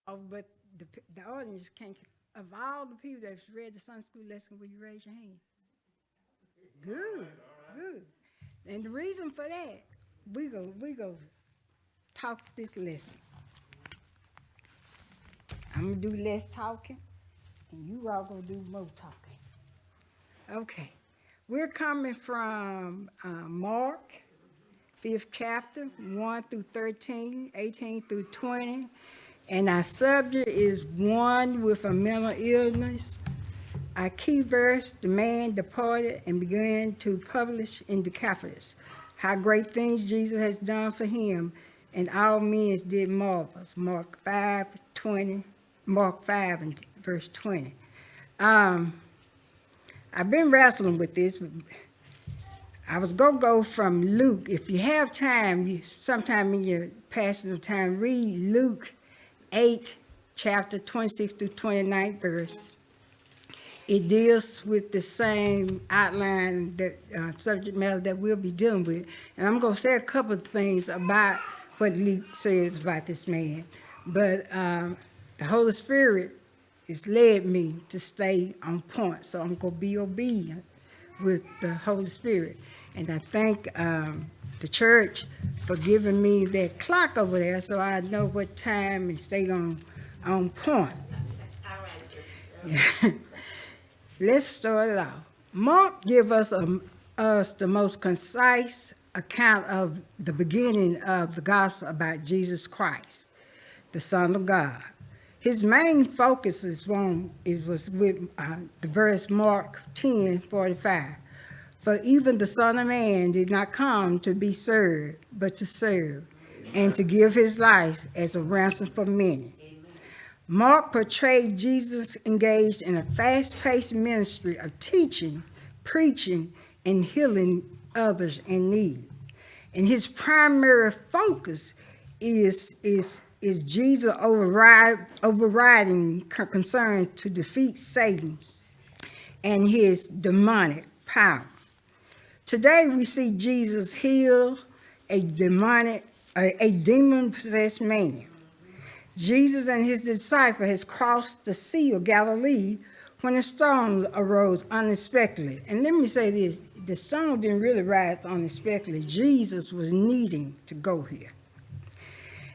But the audience can't. Of all the people that's read the Sunday school lesson, will you raise your hand? Good, good. And the reason for that, we go talk this lesson. I'm gonna do less talking, and you all gonna do more talking. Okay. We're coming from Mark, 5th chapter, 1 through 13, 18 through 20. And our subject is one with a mental illness. Our key verse, the man departed and began to publish in Decapolis how great things Jesus has done for him, and all men did marvels. Mark 5 and verse 20. I've been wrestling with this. I was going to go from Luke. If you have time, sometime in your passage of time, read Luke 8, chapter 26 through 29 verse. It deals with the same outline, that subject matter that we'll be dealing with. And I'm going to say a couple of things about what Luke says about this man. But the Holy Spirit has led me to stay on point. So I'm going to be obedient with the Holy Spirit. And I thank the church for giving me that clock over there so I know what time and stay on point. All right. Let's start it off. Mark gives us the most concise account of the beginning of the gospel about Jesus Christ, the Son of God. His main focus was with the verse Mark 10:45. For even the Son of Man did not come to be served, but to serve, and to give his life as a ransom for many. Mark portrayed Jesus engaged in a fast-paced ministry of teaching, preaching, and healing others in need. And his primary focus is Jesus overriding concern to defeat Satan and his demonic power. Today we see Jesus heal a demon-possessed man. Jesus and his disciple has crossed the Sea of Galilee when a storm arose unexpectedly. And let me say this, the storm didn't really rise unexpectedly. Jesus was needing to go here.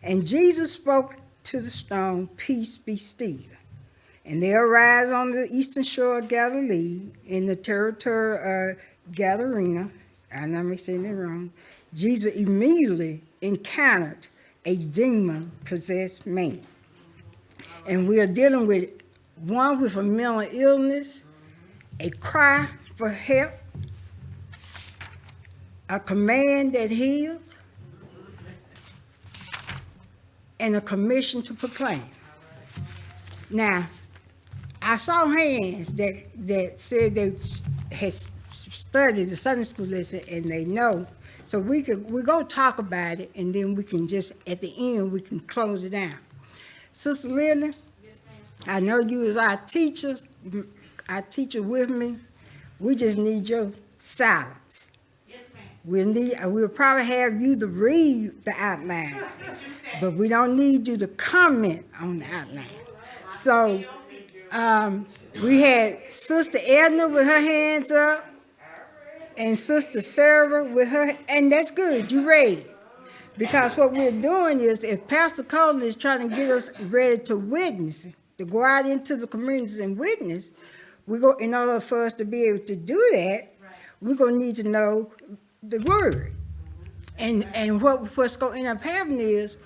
And Jesus spoke to the storm, peace be still. And they arose on the eastern shore of Galilee in the territory of Gadarena. I'm not saying it wrong. Jesus immediately encountered a demon-possessed man. And we are dealing with one with a mental illness, a cry for help, a command that heals, and a commission to proclaim. Now, I saw hands that said they had studied the Sunday school lesson and they know. So we're going to talk about it, and then we can just, at the end, we can close it down. Sister Lily, yes, I know you as our teacher with me. We just need your silence. Yes, ma'am. We'll probably have you to read the outlines, but we don't need you to comment on the outline. So we had Sister Edna with her hands up, and Sister Sarah with her, and that's good, you read. Because what we're doing is, if Pastor Colen is trying to get us ready to witness, to go out into the communities and witness, in order for us to be able to do that, we're going to need to know the word. And what's going to end up happening is,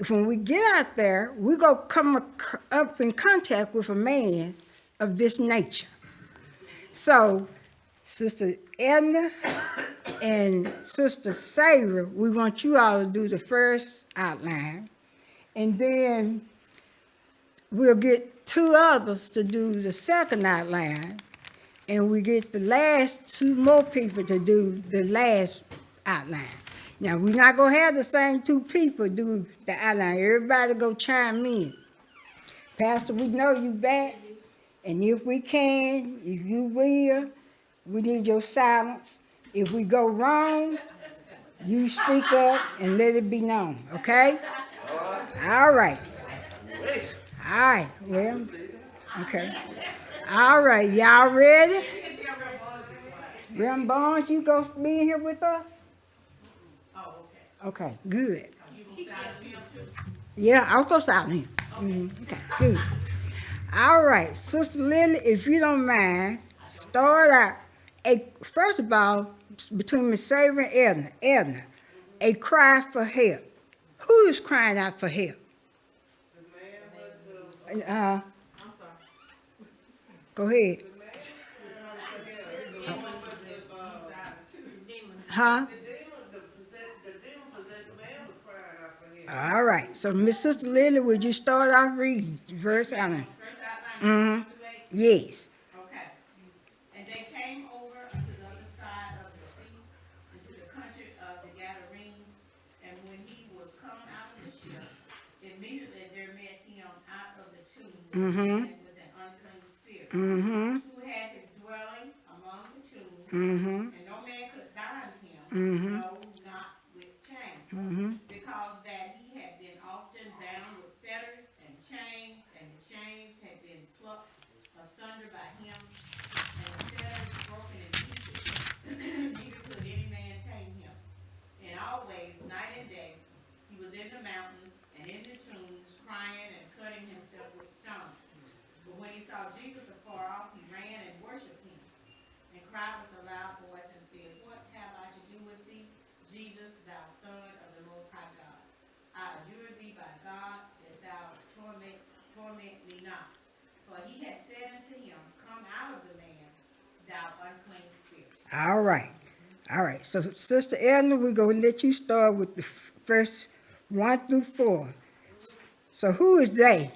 when we get out there, we're going to come up in contact with a man of this nature. So, Sister Edna and Sister Sarah, we want you all to do the first outline, and then we'll get two others to do the second outline, and we get the last two more people to do the last outline. Now, we're not going to have the same two people do the outline. Everybody go chime in. Pastor, we know you back, and if we can, if you will, we need your silence. If we go wrong, you speak up and let it be known, okay? All right. All right, well, okay. All right, y'all ready? Reverend Barnes, you go be in here with us? Okay, good. Yeah, I'll go silent here. Okay, good. All right, Sister Lily, if you don't mind, start out. First of all, between Miss Saver and Edna, a cry for help. Who is crying out for help? Uh, go ahead. Huh? All right. So, Miss Sister Lily, would you start off reading verse outline? Mm-hmm. Yes. Okay. And they came over unto the other side of the sea, into the country of the Gadarenes. And when he was come out of the ship, immediately there met him out of the tomb with an unclean spirit, Mm-hmm. who had his dwelling among the tombs, Mm-hmm. and no man could bind him, Mm-hmm. no, not with chains, Mm-hmm. because that he had been often bound with fetters and the chains had been plucked asunder by him, and the fetters broken in pieces, neither could any man tame him. And always, night and day, he was in the mountains and in the tombs, crying and cutting himself with stones. But when he saw Jesus afar off, he ran and worshipped him, and cried with a loud voice and said, What have I to do with thee, Jesus, thou Son of the Most High God? I adjure thee by God that thou torment me not. For he had said unto him, Come out of the man, thou unclean spirit. All right. All right. So, Sister Edna, we're going to let you start with the first 1 through 4. So, who is they?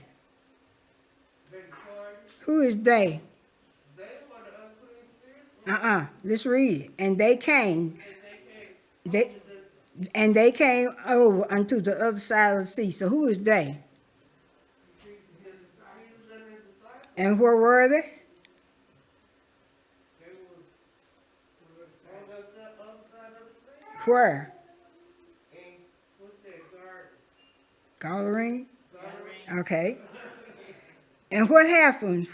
Who is they? Let's read it. And they came. They came over unto the other side of the sea. So, who is they? And where were they? Where? Gathering? Okay. And what happened?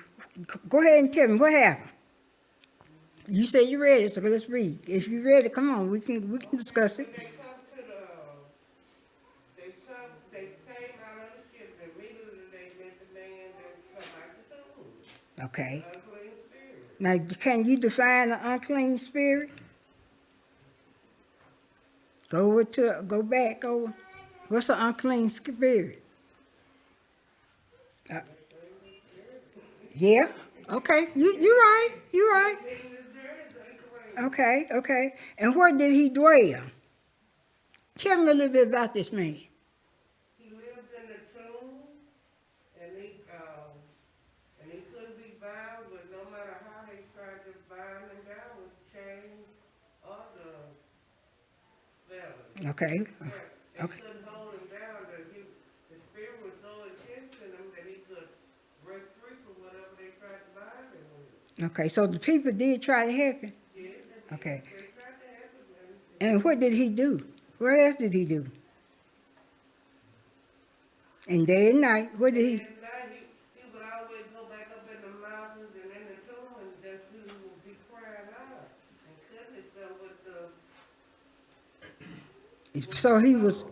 Go ahead and tell me what happened. You say you read it, so let's read. If you read it, come on, we can discuss it. They come to they came out of the ship, and immediately they met the man that come out the tomb. Okay. Unclean spirit. Now, can you define an unclean spirit? Go back over. What's an unclean spirit? Yeah. Okay. You're right. You're right. Okay. And where did he dwell? Tell me a little bit about this man. He lived in the tomb, and he couldn't be bound, but no matter how they tried to bind him down with chains or the fetters. Okay. Yeah, they Okay. couldn't hold him down. The spirit was so intense in him that he could break free from whatever they tried to bind him with. Okay. So the people did try to help him. Yeah, Okay. they tried to help him. And what did he do? What else did he do? And day and night, what did he? At night, he would always go back up in the mountains and in the tomb, and just he would be crying out and cutting himself with the. So he was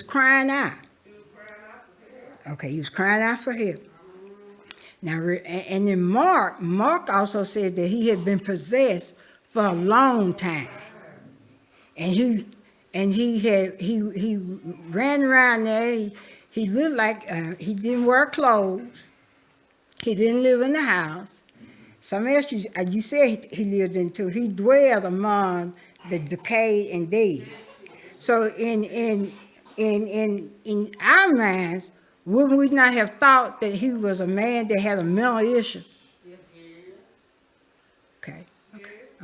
crying out. He was crying out for help. Okay, he was crying out for help. Now, and then Mark also said that he had been possessed for a long time, and he ran around there. He looked like he didn't wear clothes. He didn't live in the house. Some else you said he lived in too. He dwelled among the decayed and dead. So in our minds, would we not have thought that he was a man that had a mental issue?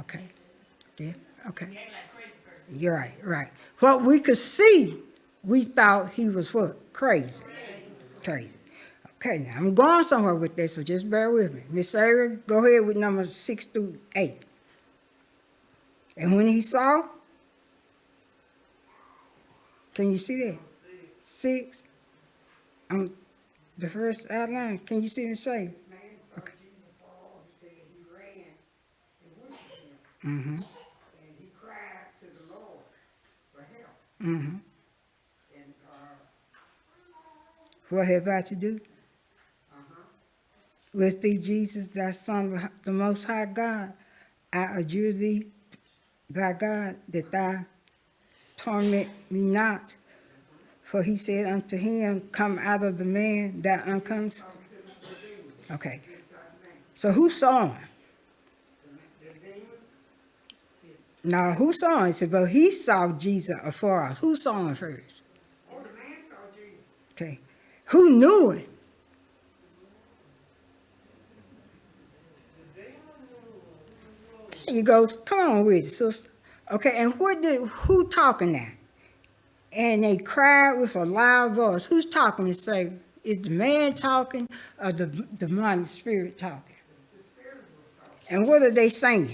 Okay. Yeah, okay. You're right. What we could see, we thought he was what? Crazy. Okay, now I'm going somewhere with this, so just bear with me. Miss Sarah, go ahead with number 6 through 8. And when he saw, can you see that? 6. The first outline, can you see me say? Man saw Jesus fall, he said he ran and worshiped him. Mm-hmm, And he cried to the Lord for help. mm-hmm. And, What have I to do uh-huh. with thee, Jesus, thy Son, the Most High God? I adjure thee by God that thou torment me not. For he said unto him, come out of the man, thou unclean. Okay. So who saw him? The demons, Now, who saw him? He said, but he saw Jesus afar off. Who saw him first? oh, the man saw Jesus. Okay. Who knew him? There you go. Come on with it, sister. Okay, and who talking now? And they cried with a loud voice. Who's talking to say, is the man talking or the demonic spirit talking? The spirit was talking. And what are they saying? And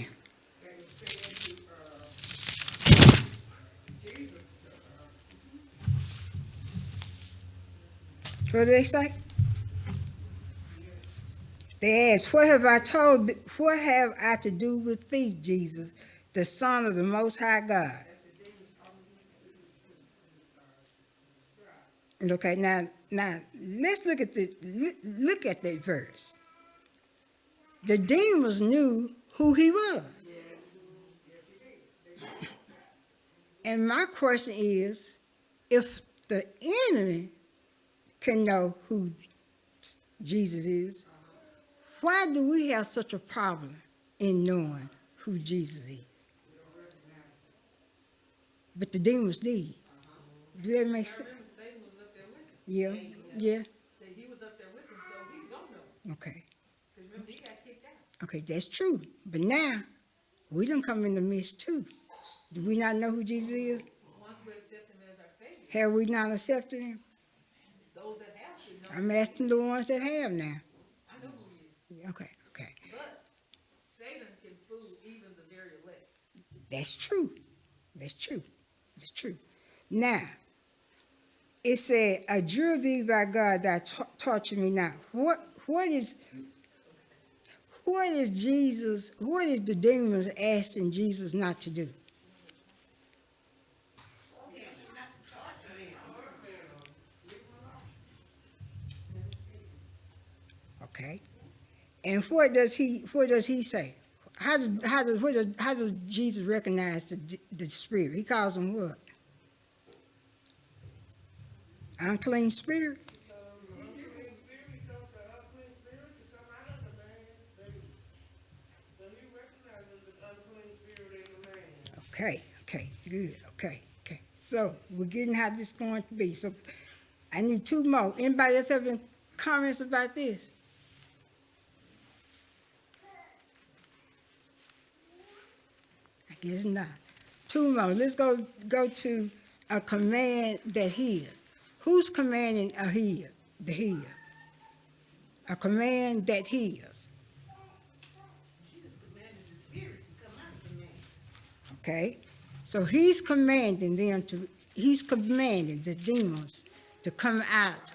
he said to Jesus, What do they say? They asked, what have I to do with thee, Jesus, the Son of the Most High God? Okay, now let's look at that verse. The demons knew who he was. And my question is, if the enemy can know who Jesus is, why do we have such a problem in knowing who Jesus is? But the demons did. Do that make sense? Satan was up there with him. Yeah, So he was up there with him, so he's gonna know. okay. Because remember, he got kicked out. Okay, that's true. But now, we done come in the midst too. Do we not know who Jesus is? Once we accept him as our Savior, Have we not accepted him? those that have should know. I'm asking the ones that have now. I know who he is. Okay. But Satan can fool even the very elect. That's true. Now, it said, adjure thee by God that torture me not. What is Jesus, what is the demons asking Jesus not to do? Okay. And what does he say? How does Jesus recognize the spirit? He calls them what? Unclean spirit. Okay, good, okay. So we're getting how this is going to be. So I need two more. Anybody else have any comments about this? I guess not. Two more. Let's go to a command that heals. Who's commanding a heal? The heal. A command that heals. Jesus commanded the spirits to come out of the man. Okay? So he's commanding the demons to come out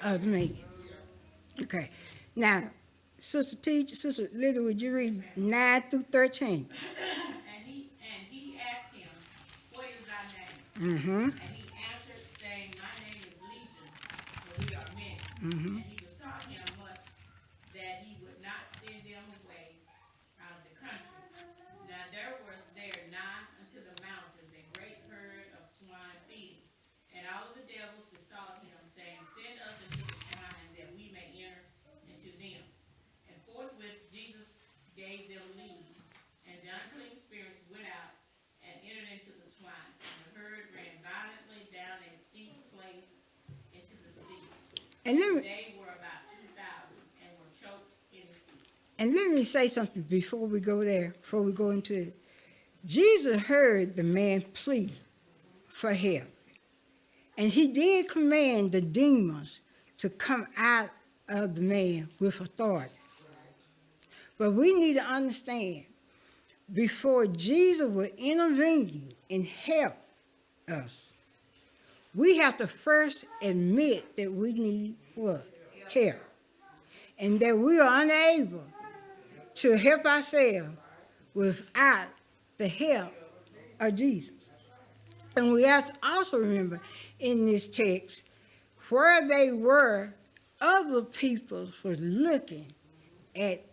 of the man. Okay. Now, Sister Lydia, would you read 9 through 13? And he asked him, what is thy name? Mm-hmm. And he answered, saying, my name is Legion, for we are many. Mm-hmm. And he besought him much that he would not send them away out of the country. Now there was there nigh unto the mountains a great herd of swine feeding. And all of the devils besought him, saying, send us into the swine, that we may enter into them. And forthwith Jesus gave them leave, and the unclean spirits went out and entered into the swine. And the herd ran violently down a steep place into the sea. And They were about 2,000 and were choked in the sea. let me say something before we go into it. Jesus heard the man plead for help. And he did command the demons to come out of the man with authority. But we need to understand, before Jesus will intervene and help us, we have to first admit that we need what? help, and that we are unable to help ourselves without the help of Jesus. And we have to also remember in this text where they were, other people were looking at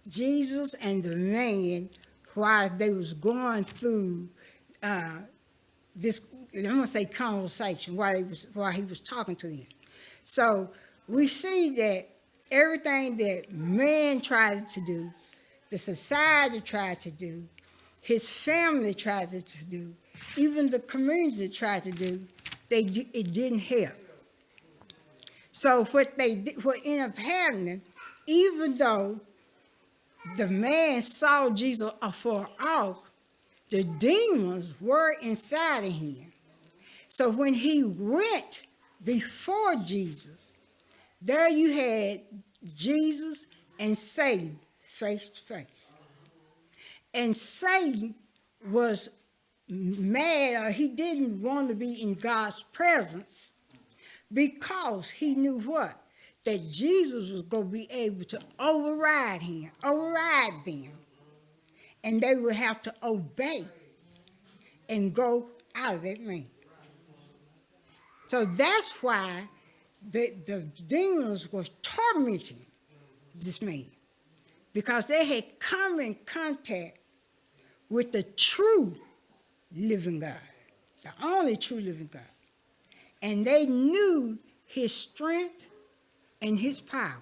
Jesus and the man while they was going through this, I'm gonna say conversation, while he was talking to them. So we see that everything that man tried to do, the society tried to do, his family tried to do, even the community tried to do, it didn't help. So what ended up happening, even though the man saw Jesus afar off, the demons were inside of him. So when he went before Jesus, there you had Jesus and Satan face to face. And Satan was mad, or he didn't want to be in God's presence because he knew what? That Jesus was going to be able to override them, and they would have to obey and go out of that man. So that's why the demons were tormenting this man, because they had come in contact with the true living God, the only true living God. And they knew his strength and his power.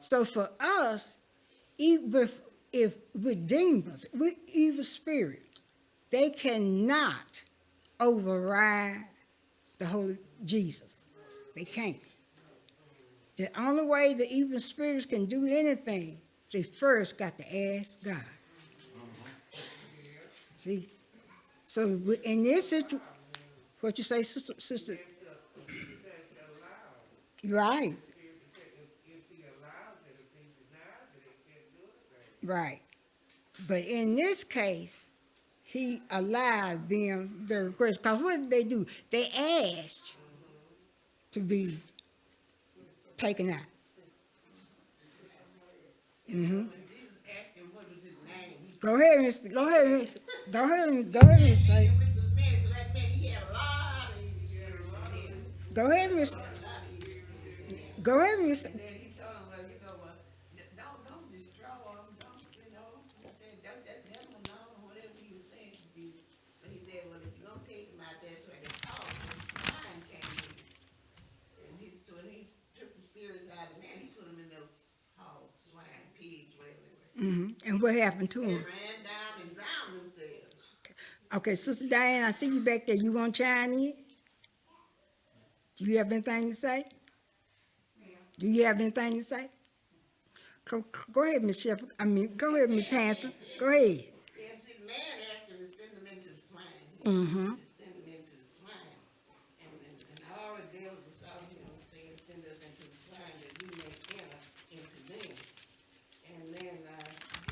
So for us, if with demons, with evil spirits, they cannot override the Holy Jesus. They can't. The only way the evil spirits can do anything, they first got to ask God. See? So in this situation, what you say, sister? Right. Right. But in this case, he allowed them their request. Because what did they do? They asked to be taken out. Mm-hmm. Go ahead, Mr. Go ahead, Miss. Say. Go ahead, Miss. Go ahead, Miss. And then he told him, well, don't destroy them, don't just let them alone, or whatever he was saying to Jesus. But he said, well, if you're gonna take them out there, so they talk, swine came in. And so when he took the spirits out of the man, he put them in those hogs, swine, pigs, whatever they were. Mm-hmm. And what happened to They him? ran down and drowned themselves. Okay, Sister Diane, I see you back there. You want to chime in? Do you have anything to say? Do you have anything to say? Go ahead, Miss Shepherd. Go ahead, Miss Hanson. Go ahead. Yeah, see, the man asked him to send them into the swine. Mm-hmm. Send them into the swine. And all the devils saw him saying, send us into the swine that we may enter into them. And then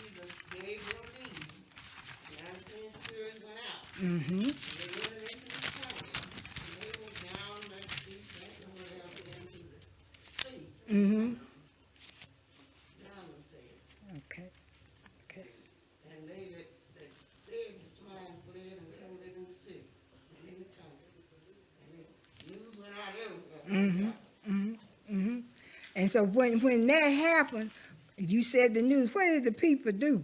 Jesus gave them leave. The unclean spirits went out. Mm-hmm. And they entered into the swine. And they went down like sea, and whatever, into the sea. Mm-hmm. Drowned themselves. Okay. Okay. And they that fed the swine fled and come they didn't see. And they returned. And the news went out everywhere. Mm-hmm. Mm-hmm. Mm-hmm. And so when that happened, you said the news. What did the people do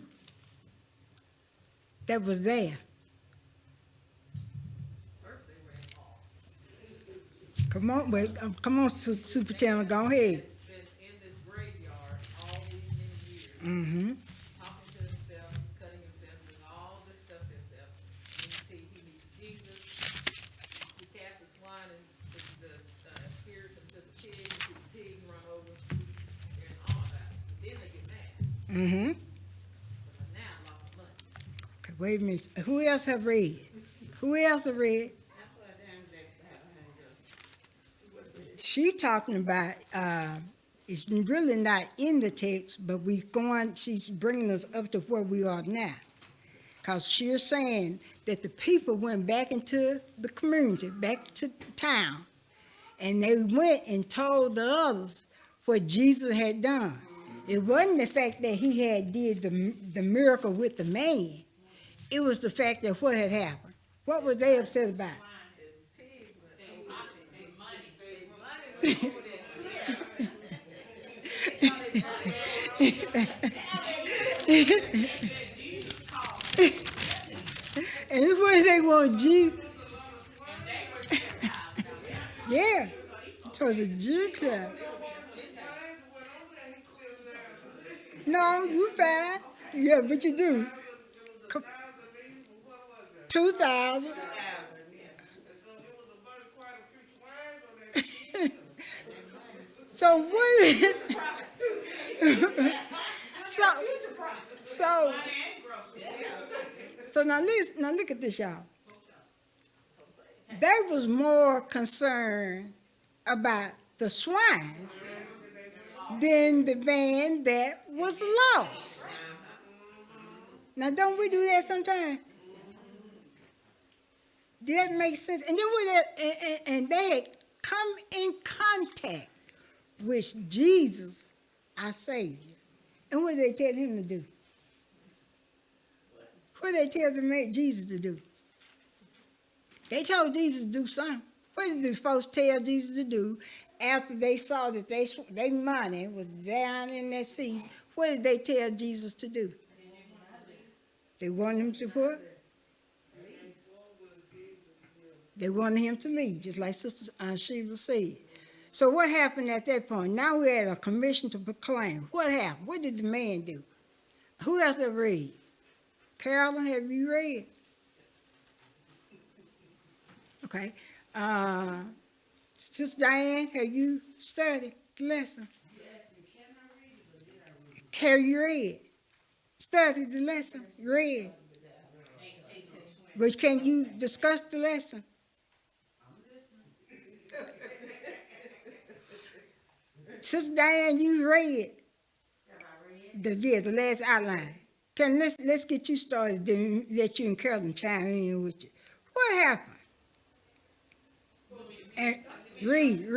that was there? First they ran off. Come on, Superintendent, go ahead. Been in this graveyard all these many years, Mm-hmm. talking to himself, cutting himself, doing all this stuff to himself. And he meets Jesus. He cast the swine and the spirits into the pig, and the pig run over, and all that. But then they get mad. Mm-hmm. But now I lost my money. Okay, wait a minute. Who else have read? Who else have read? That's what them that She talking about it's really not in the text, but she's bringing us up to where we are now. Because she's saying that the people went back into the community, back to town, And they went and told the others what Jesus had done. It wasn't the fact that he had did the miracle with the man. It was the fact that what had happened. What was they upset about? Pigs were They over profit, there. they money. They money was over there. They thought they money was over there. Jesus called, And it was they want Jesus. and they were Gentiles now. Yeah, it was a Gentile. No, you fine. Yeah, but you do. 2,000. So what? so, so, Money and groceries. so now listen. Now look at this, y'all. They was more concerned about the swine than the man that was lost. Now, don't we do that sometimes? Did that make sense? And then and they had come in contact with Jesus, our Savior. And what did they tell him to do? What did they tell Jesus to do? They told Jesus to do something. What did the folks tell Jesus to do after they saw that their money was down in their seat? What did they tell Jesus to do? They wanted him to what? They wanted him to leave, just like Sister Sheila said. So what happened at that point? Now we had a commission to proclaim. What happened? What did the man do? Who else have read? Carolyn, have you read? Okay. Sister Diane, have you studied the lesson? Yes, you cannot read it, but did I read it? Have you read? Studied the lesson? Read. But can you discuss the lesson? I'm listening. Sister Diane, you read Have I read? the last outline. Let's get you started, then let you and Carolyn chime in with you. What happened? And read,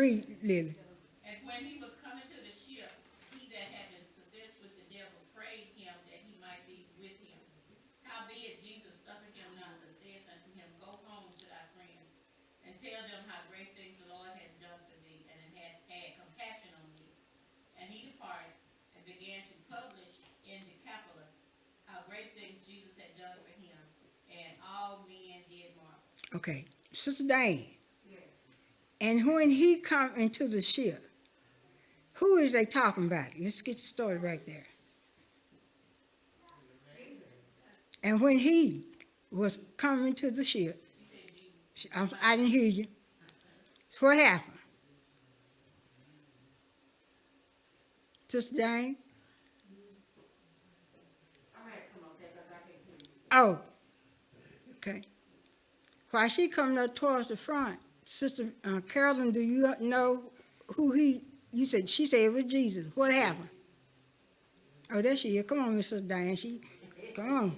Lily. And when he was coming to the ship, he that had been possessed with the devil prayed him that he might be with him. Howbeit Jesus suffered him not, but saith unto him, Go home to thy friends, and tell them how great things the Lord has done for thee, and hath had compassion on thee. And he departed, and began to publish in Decapolis how great things Jesus had done for him, and all men did marvel. Okay, Sister Diane. And when he come into the ship, who is they talking about? Let's get started right there. And when he was coming to the ship, I didn't hear you. So what happened? Sister Diane? Oh, okay. While she coming up towards the front, Sister Carolyn, do you know who you said, she said it was Jesus. What happened? Oh, there she is. Come on, Mrs. Diane. Come on.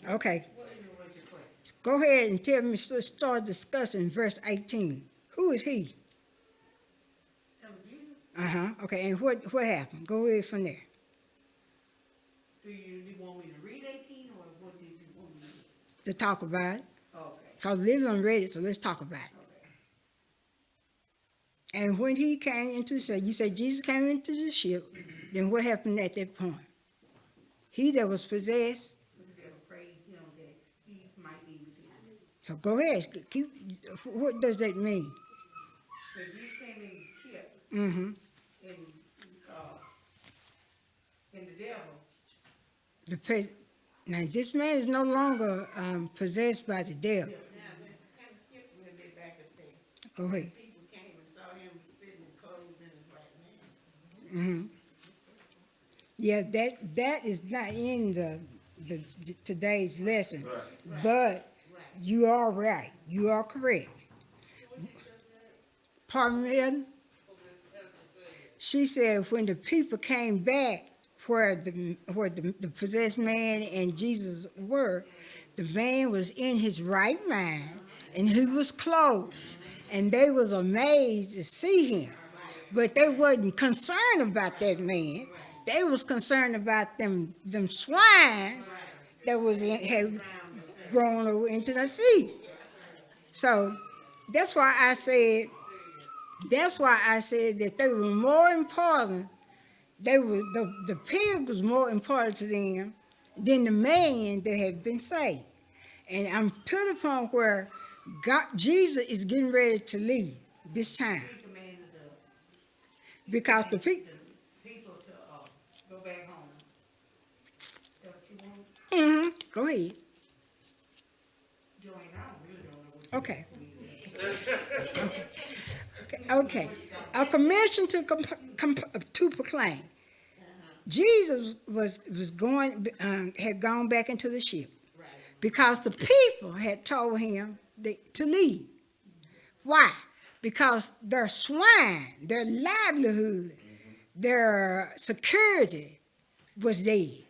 Okay. Go ahead and tell me, let's start discussing verse 18. Who is he? Uh-huh. Okay, and what happened? Go ahead from there. Do you want me to read 18 or what did you want me to read? To talk about it. Okay. Because Living read it, so let's talk about it. And when he came into the ship, you said Jesus came into the ship, then what happened at that point? He that was possessed. The devil prayed him that he might be with him. So go ahead. What does that mean? So Jesus came in the ship Mm-hmm. and the devil. Now, this man is no longer possessed by the devil. Now, kind of skip a little bit back up there. Go ahead. People came and saw him sitting and clothed in his right man. Mm-hmm. Yeah, that is not in the today's lesson, but you are right. You are correct. Pardon me, Ellen? She said when the people came back where the possessed man and Jesus were, The man was in his right mind, and he was clothed, and they was amazed to see him. But they wasn't concerned about that man. They was concerned about them swines that had grown over into the sea. So that's why I said that they were more important. The pig was more important to them than the man that had been saved. And I'm to the point where Jesus is getting ready to leave this time. He commanded Because the people, people to, go back home. Is that what you want? go ahead. Joanne, I really don't know what you Okay. Okay. A commission to proclaim. Jesus was going had gone back into the ship because the people had told him to leave. Why? Because their swine, their livelihood, their security was dead.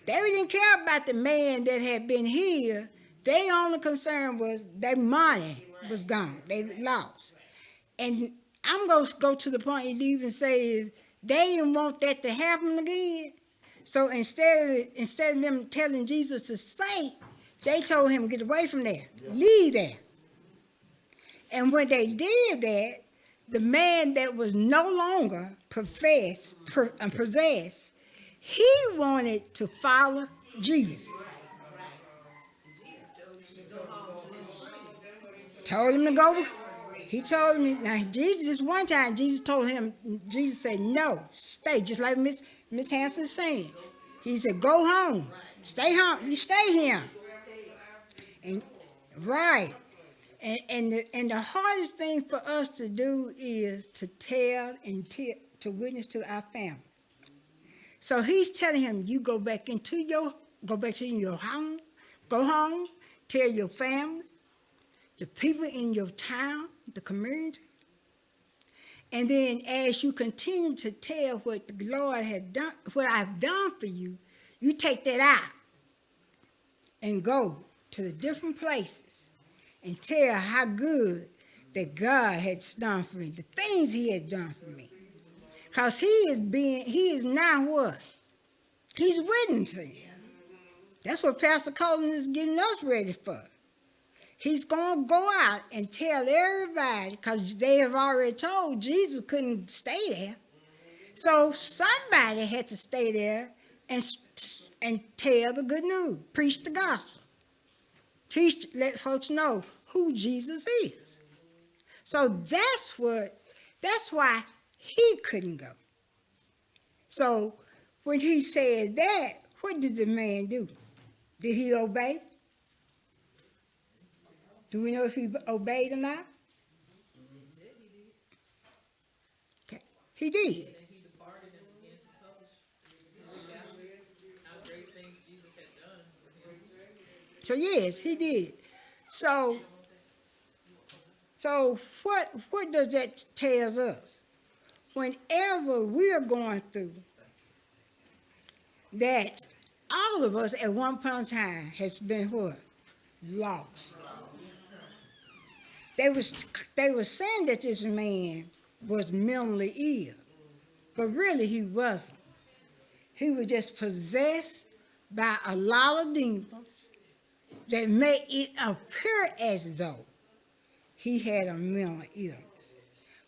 They didn't care about the man that had been healed. Their only concern was their money was gone. They lost. And I'm going to go to the point it even says they didn't want that to happen again. So instead of them telling Jesus to stay, they told him, get away from there. Leave there. And when they did that, the man that was no longer possessed, he wanted to follow Jesus. Told him to go. He told me, now Jesus, one time Jesus told him, Jesus said, no, stay, just like Miss Hanson's saying. He said, go home, stay home, you stay here. And, right. And the hardest thing for us to do is to tell and to witness to our family. So he's telling him, you go back to your home, go home, tell your family, the people in your town, the community. And then as you continue to tell what the Lord had done, what I've done for you, you take that out and go to the different places and tell how good that God had done for me, the things he has done for me. Because he is now what? He's witnessing. That's what Pastor Colen is getting us ready for. He's going to go out and tell everybody, because they have already told Jesus couldn't stay there. So somebody had to stay there and tell the good news, preach the gospel, let folks know who Jesus is. So that's why he couldn't go. So when he said that, what did the man do? Did he obey? Do we know if he obeyed or not? Okay, he did. And he departed and began to publish how great things Jesus had done for him. So yes, he did. So what does that tell us? Whenever we are going through, that all of us at one point in time has been what? Lost. They were saying that this man was mentally ill, but really he wasn't. He was just possessed by a lot of demons that made it appear as though he had a mental illness.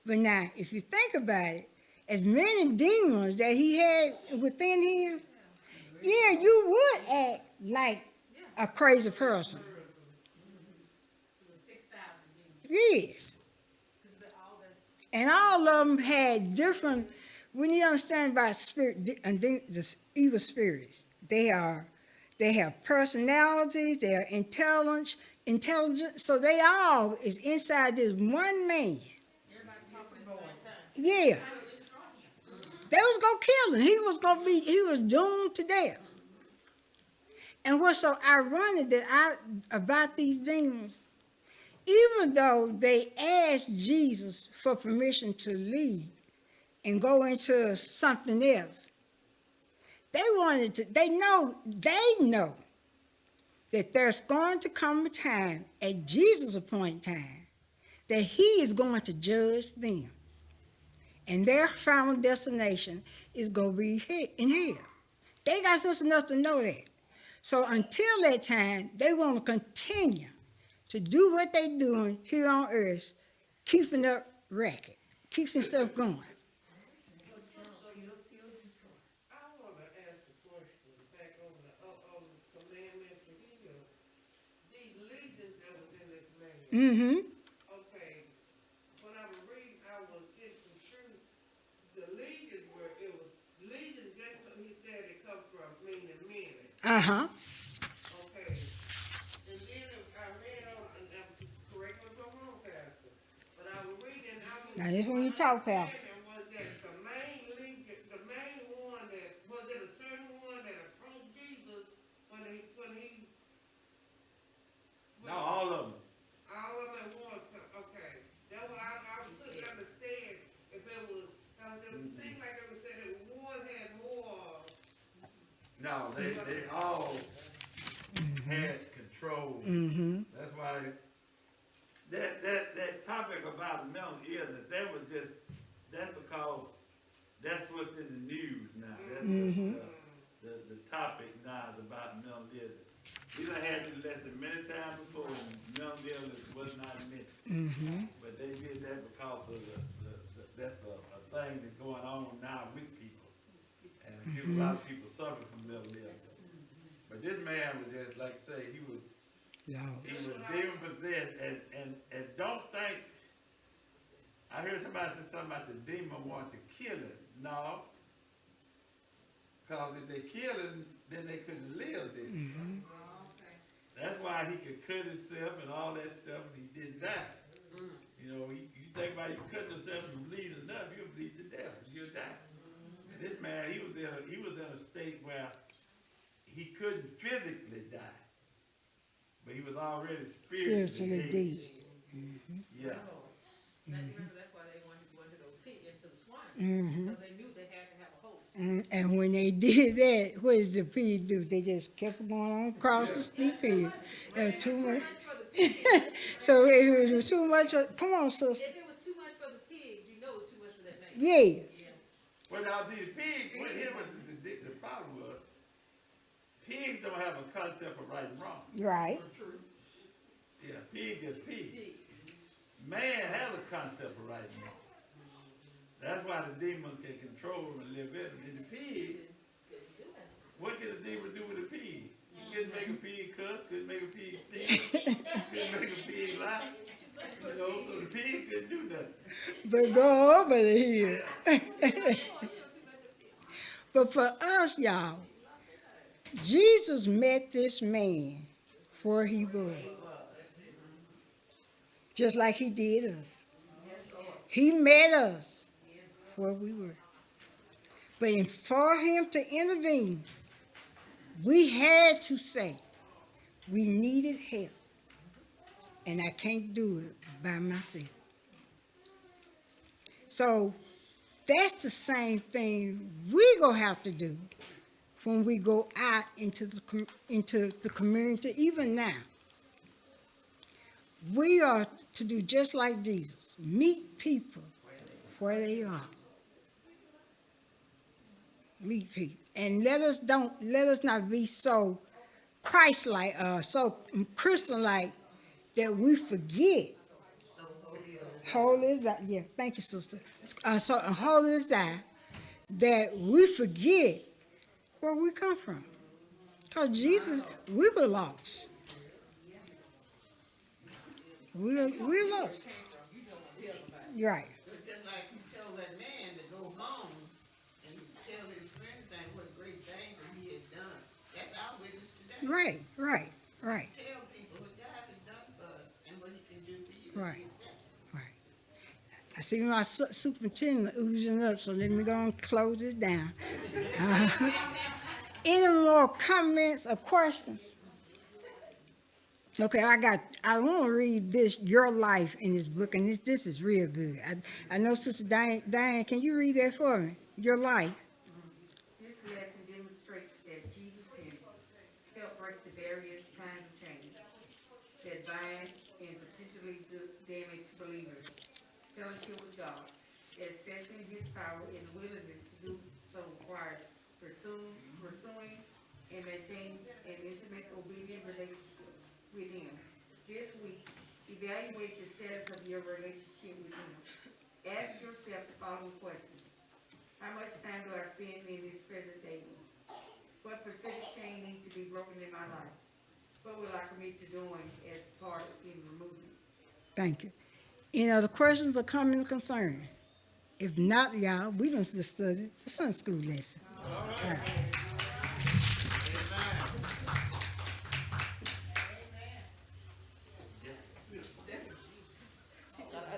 But now, if you think about it, as many demons that he had within him, yeah, you would act like a crazy person. 6,000 Yes. And all of them had different, when you understand about spirit and the evil spirits, they have personalities, they are intelligent, so they all is inside this one man. Yeah. They was gonna kill him. He was doomed to death. And what's so ironic about these demons, even though they asked Jesus for permission to leave and go into something else, they know that there's going to come a time at Jesus' appointed time that he is going to judge them. And their final destination is going to be in hell. They got sense enough to know that. So until that time, they want to continue to do what they doing here on earth, keeping up racket, keeping stuff going. I wanna ask a question back on the commandments of Hill. These legions that was in this man. Mm-hmm. Okay, when I was reading, I was getting confused. The legions were, it was legions, that's what he said it come from, meaning many. Uh-huh. Okay. And then I read on, and correct me if I'm wrong, Pastor, but I was reading, Now, this when you talk, Pastor. was that the main legion, the main one that, was it a certain one that approached Jesus when he. No, all of them. All of them at once, okay. That's what I couldn't understand if it was, it seemed like it was said that one had more. No, they all had control. Mm-hmm. That's why that topic about mental illness, that's because that's what's in the news now. That's the topic now is about mental illness. We done had this lesson many times before, and mental illness was not mentioned. Mm-hmm. But they did that because of that's a thing that's going on now with people. And a lot of people suffer from mental illness. But this man was just, like I say, he was demon possessed, and don't think, I heard somebody say something about the demon wanting to kill him. No. Because if they kill him, then they couldn't live there. Mm-hmm. That's why he could cut himself and all that stuff, and he didn't die. You know, you think about you cutting yourself and bleeding enough, you'll bleed to death. You'll die. And this man, he was in a state where he couldn't physically die, but he was already spiritually dead. Yeah. Now, remember, that's why they wanted to go into those pit, into the swine, Mm-hmm. because they knew they had to have a host. And when they did that, what does the pig do? They just kept going on across the steep hill. There was too much. For the pig, So it was too much. Come on, sister. if it was too much for the pigs, you know it's too much for that man. Yeah. Well, now, see, the pig, here's what the problem was. Pigs don't have a concept of right and wrong. Right. Yeah, pig is pig. Man has a concept of right and wrong. That's why the demon can control him and live in him. And the pig, what can the demon do with a pig? He couldn't make a pig cuss, couldn't make a pig steal, couldn't make a pig lie. You know, so the pig couldn't do nothing. But go over the hill. But for us, y'all, Jesus met this man where he was. Just like he did us. He met us where we were. But for him to intervene, we had to say we needed help. And I can't do it by myself. So that's the same thing we gonna have to do when we go out into the community, even now. We are to do just like Jesus, meet people where they are. Meet people. And let us not be so Christ-like, so Christian-like that we forget. Holy is that, yeah, thank you, sister. So holy is that we forget where we come from. Because Jesus, we were lost. We're lost. Right. It's just like he told that man to go home and tell his friends that what great things that he had done. That's our witness today. Right. Tell people what God has done for us and what he can do for you. Right. I see my superintendent oozing up, so let me go and close this down. Any more comments or questions? Okay, I want to read this, Your Life, in this book, and this is real good. I know Sister Diane, can you read that for me? Your Life. This lesson demonstrates that Jesus can help break the barriers trying fellowship with God, accepting his power and willingness to do so requires pursuing and maintaining an intimate, obedient relationship with him. This week, evaluate the status of your relationship with him. Ask yourself the following questions. How much time do I spend in his presence daily? What percentage change needs to be broken in my life? What will I commit to doing as part in removing? Thank you. Any other questions or comments or concerns? If not, y'all, we done just studied the Sunday school lesson. All right.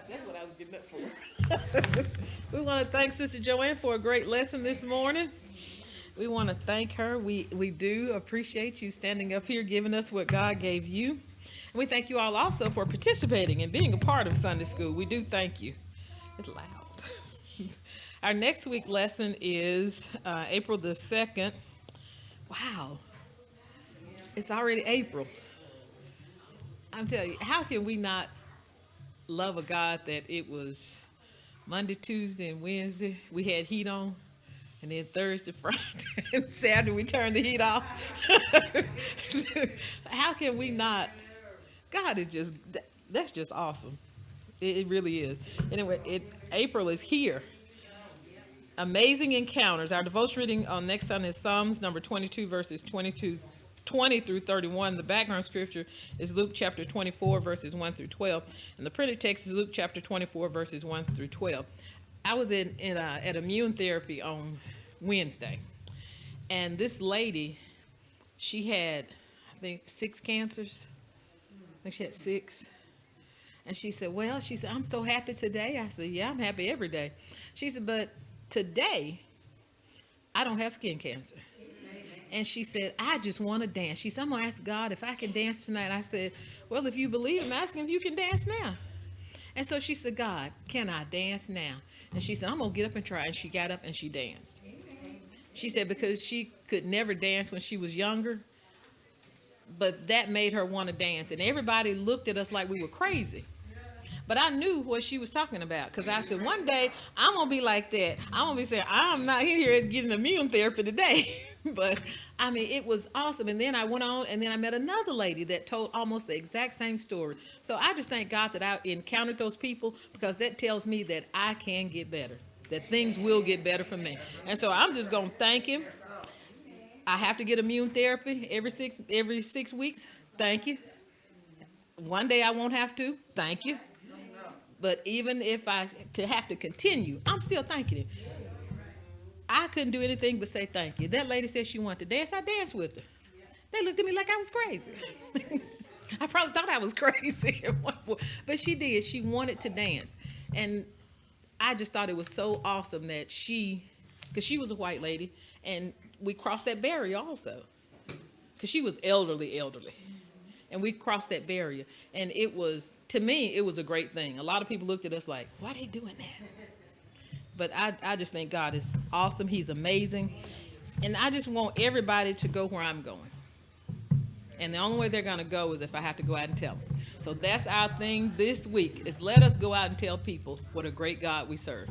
That's what I was getting up for. We want to thank Sister Joanne for a great lesson this morning. We want to thank her. We do appreciate you standing up here giving us what God gave you. And we thank you all also for participating and being a part of Sunday school. We do thank you. It's loud. Our next week lesson is April the 2nd. Wow. It's already April. I'm telling you, how can we not love a God that it was Monday, Tuesday, and Wednesday we had heat on, and then Thursday, Friday, and Saturday we turned the heat off? How can we not? God is just, that's just awesome. It really is. Anyway, April is here. Amazing encounters. Our devotion reading on next Sunday is Psalms number 22, verses 20 through 31. The background scripture is Luke chapter 24, verses 1 through 12. And the printed text is Luke chapter 24, verses 1 through 12. I was at immune therapy on Wednesday. And this lady, she had, I think, 6 cancers. I think she had 6. And she said, I'm so happy today. I said, yeah, I'm happy every day. She said, but today, I don't have skin cancer. And she said, I just want to dance. She said, I'm going to ask God if I can dance tonight. I said, well, if you believe, I'm asking if you can dance now. And so she said, God, can I dance now? And she said, I'm going to get up and try. And she got up and she danced. She said because she could never dance when she was younger, but that made her want to dance. And everybody looked at us like we were crazy. But I knew what she was talking about, because I said, one day I'm going to be like that. I'm going to be saying, I'm not here getting immune therapy today. But, I mean, it was awesome. And then I went on, and then I met another lady that told almost the exact same story. So I just thank God that I encountered those people, because that tells me that I can get better, that things will get better for me. And so I'm just going to thank him. I have to get immune therapy every 6 weeks. Thank you. One day I won't have to. Thank you. But even if I have to continue, I'm still thanking him. I couldn't do anything but say thank you. That lady said she wanted to dance. I danced with her. They looked at me like I was crazy. I probably thought I was crazy at one point. But she did. She wanted to dance. And I just thought it was so awesome that because she was a white lady, and we crossed that barrier also. Because she was elderly. And we crossed that barrier. And it was, to me, it was a great thing. A lot of people looked at us like, why are they doing that? But I just think God is awesome. He's amazing. And I just want everybody to go where I'm going. And the only way they're going to go is if I have to go out and tell them. So that's our thing this week, is let us go out and tell people what a great God we serve.